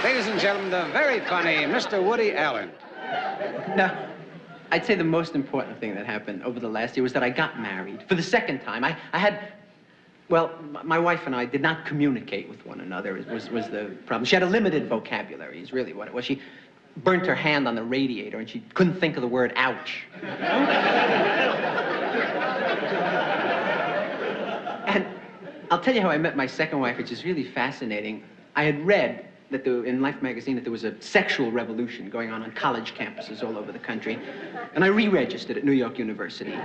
Ladies and gentlemen, the very funny Mr. Woody Allen. Now, I'd say the most important thing that happened over the last year was that I got married. For the second time, I had... Well, my wife and I did not communicate with one another, was the problem. She had a limited vocabulary, is really what it was. She burnt her hand on the radiator, and she couldn't think of the word ouch. And I'll tell you how I met my second wife, which is really fascinating. I had read that in Life magazine that there was a sexual revolution going on college campuses all over the country. And I re-registered at New York University to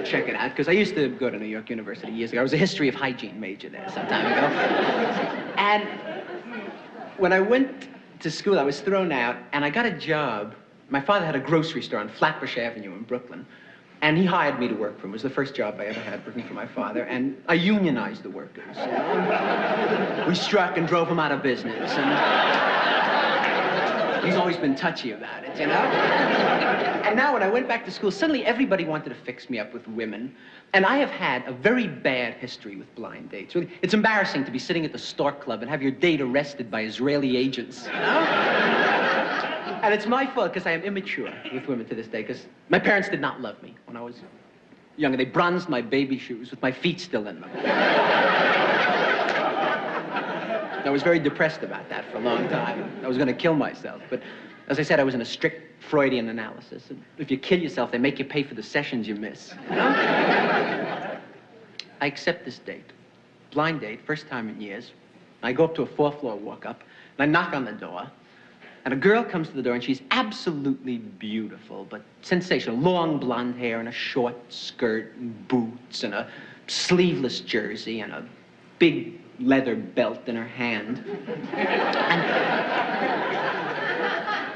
check it out, because I used to go to New York University years ago. I was a history of hygiene major there some time ago. And when I went to school, I was thrown out, and I got a job. My father had a grocery store on Flatbush Avenue in Brooklyn. And he hired me to work for him. It was the first job I ever had working for my father. And I unionized the workers. You know? We struck and drove him out of business. And he's always been touchy about it, you know? And now when I went back to school, suddenly everybody wanted to fix me up with women. And I have had a very bad history with blind dates. Really, it's embarrassing to be sitting at the Stork Club and have your date arrested by Israeli agents, you know? And it's my fault, because I am immature with women to this day, because my parents did not love me when I was younger. They bronzed my baby shoes with my feet still in them. I was very depressed about that for a long time. I was going to kill myself. But as I said, I was in a strict Freudian analysis. And if you kill yourself, they make you pay for the sessions you miss. You know? I accept this date. Blind date, first time in years. I go up to a fourth-floor walk-up, and I knock on the door. And a girl comes to the door, and she's absolutely beautiful, but sensational. Long blonde hair and a short skirt and boots and a sleeveless jersey and a big leather belt in her hand. And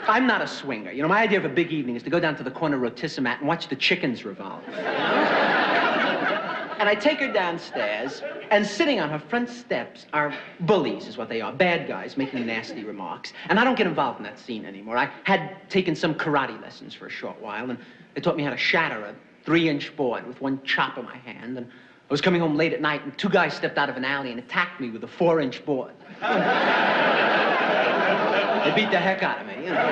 I'm not a swinger. You know, my idea of a big evening is to go down to the corner rotissemat and watch the chickens revolve. You know? And I take her downstairs, and sitting on her front steps are bullies, is what they are, bad guys making nasty remarks. And I don't get involved in that scene anymore. I had taken some karate lessons for a short while, and they taught me how to shatter a 3-inch board with one chop in my hand. And I was coming home late at night, and 2 guys stepped out of an alley and attacked me with a 4-inch board. They beat the heck out of me, you know.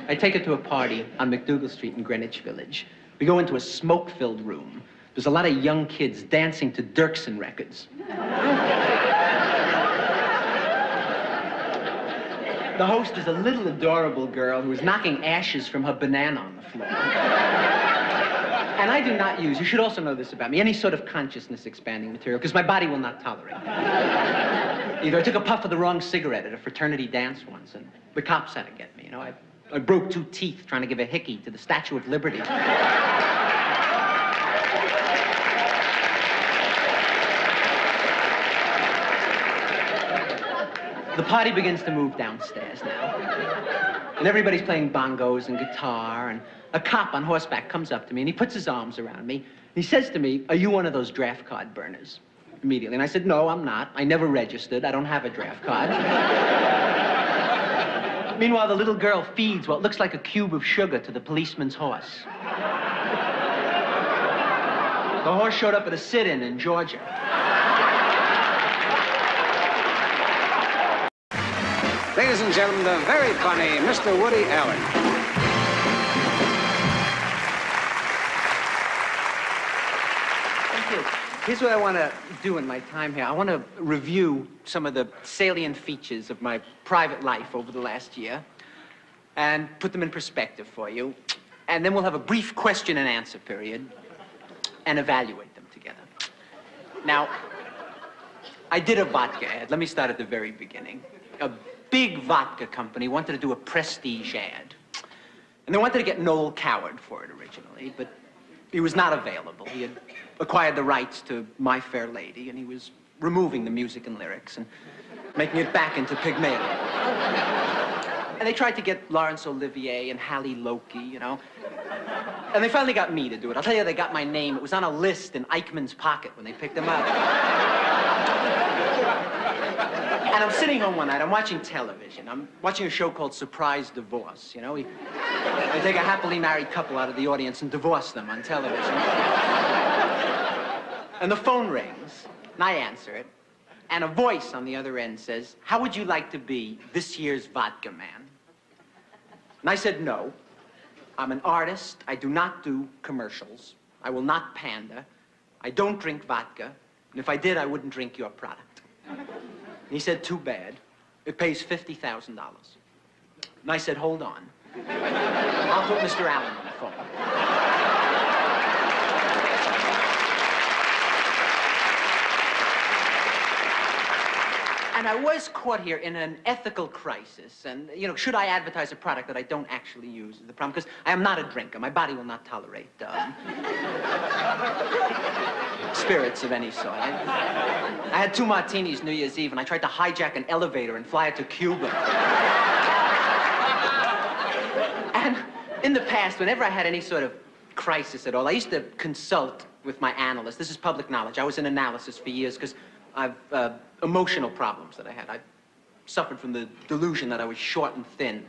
I take her to a party on McDougal Street in Greenwich Village. We go into a smoke-filled room. There's a lot of young kids dancing to Dirksen records. The host is a little adorable girl who is knocking ashes from her banana on the floor. And I do not use, you should also know this about me, any sort of consciousness-expanding material, because my body will not tolerate it. Either I took a puff of the wrong cigarette at a fraternity dance once, and the cops had to get me, you know. I broke 2 teeth trying to give a hickey to the Statue of Liberty. The party begins to move downstairs now. And everybody's playing bongos and guitar, and a cop on horseback comes up to me, and he puts his arms around me. And he says to me, "Are you one of those draft card burners?" Immediately. And I said, "No, I'm not. I never registered. I don't have a draft card." Meanwhile, the little girl feeds what looks like a cube of sugar to the policeman's horse. The horse showed up at a sit-in in Georgia. Ladies and gentlemen, the very funny Mr. Woody Allen. Thank you. Here's what I want to do in my time here. I want to review some of the salient features of my private life over the last year and put them in perspective for you. And then we'll have a brief question and answer period and evaluate them together. Now, I did a vodka ad. Let me start at the very beginning. A big vodka company wanted to do a prestige ad. And they wanted to get Noel Coward for it originally, but he was not available. He had acquired the rights to My Fair Lady, and he was removing the music and lyrics and making it back into Pygmalion. And they tried to get Laurence Olivier and Hallie Loki, you know. And they finally got me to do it. I'll tell you, they got my name. It was on a list in Eichmann's pocket when they picked him up. And I'm sitting home one night, I'm watching television. I'm watching a show called Surprise Divorce, you know. They take a happily married couple out of the audience and divorce them on television. And the phone rings, and I answer it. And a voice on the other end says, "How would you like to be this year's vodka man?" And I said, "No. I'm an artist. I do not do commercials. I will not pander. I don't drink vodka. And if I did, I wouldn't drink your product." And he said, "Too bad. It pays $50,000. And I said, "Hold on. I'll put Mr. Allen on the phone." And I was caught here in an ethical crisis. And, you know, should I advertise a product that I don't actually use is the problem. Because I am not a drinker. My body will not tolerate spirits of any sort. I had 2 martinis New Year's Eve, and I tried to hijack an elevator and fly it to Cuba. And in the past, whenever I had any sort of crisis at all, I used to consult with my analyst. This is public knowledge. I was in analysis for years because I've emotional problems that I had. I suffered from the delusion that I was short and thin.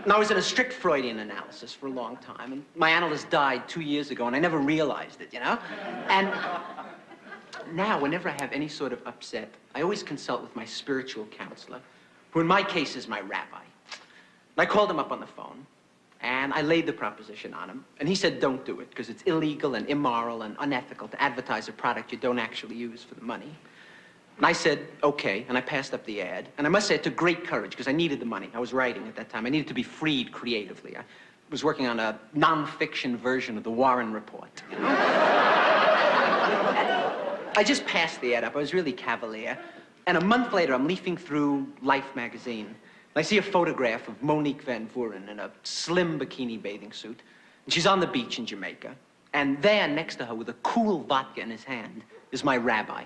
And I was in a strict Freudian analysis for a long time. And my analyst died 2 years ago, and I never realized it, you know? And now, whenever I have any sort of upset, I always consult with my spiritual counselor, who in my case is my rabbi. And I called him up on the phone, and I laid the proposition on him. And he said, "Don't do it, because it's illegal and immoral and unethical to advertise a product you don't actually use for the money." And I said, "Okay," and I passed up the ad. And I must say, it took great courage, because I needed the money. I was writing at that time. I needed to be freed creatively. I was working on a non-fiction version of the Warren Report, you know? I just passed the ad up. I was really cavalier. And a month later, I'm leafing through Life magazine. And I see a photograph of Monique Van Vuren in a slim bikini bathing suit. And she's on the beach in Jamaica. And there, next to her, with a cool vodka in his hand, is my rabbi.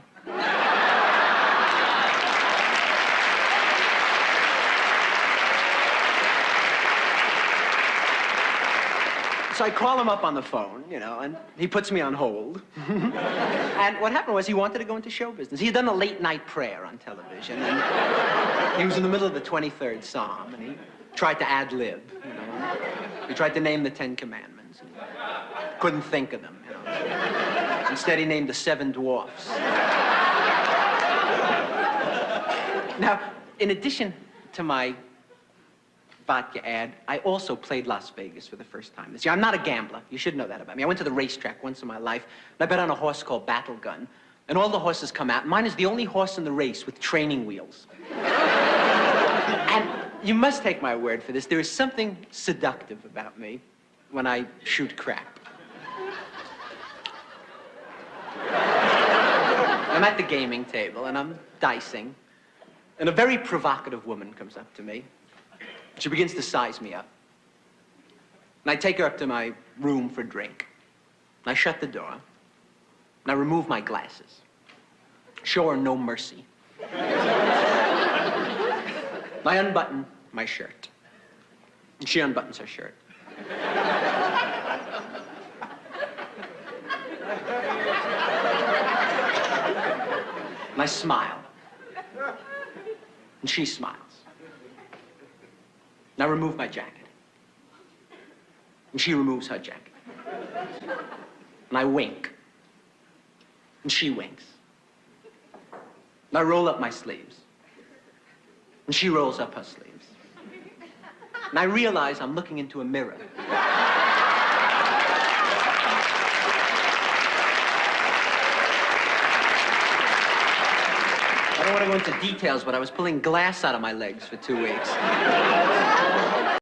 So I call him up on the phone, you know, and he puts me on hold. And what happened was he wanted to go into show business. He had done a late-night prayer on television, and he was in the middle of the 23rd Psalm, and he tried to ad-lib, you know. He tried to name the 10 Commandments, and couldn't think of them, you know. Instead, he named the 7 dwarfs. Now, in addition to my vodka ad, I also played Las Vegas for the first time this year. I'm not a gambler. You should know that about me. I went to the racetrack once in my life, and I bet on a horse called Battle Gun. And all the horses come out, and mine is the only horse in the race with training wheels. And you must take my word for this. There is something seductive about me when I shoot crap. I'm at the gaming table, and I'm dicing, and a very provocative woman comes up to me. She begins to size me up. And I take her up to my room for a drink. And I shut the door. And I remove my glasses. Show her no mercy. And I unbutton my shirt. And she unbuttons her shirt. And I smile. And she smiles. And I remove my jacket. And she removes her jacket. And I wink. And she winks. And I roll up my sleeves. And she rolls up her sleeves. And I realize I'm looking into a mirror. I don't want to go into details, but I was pulling glass out of my legs for 2 weeks.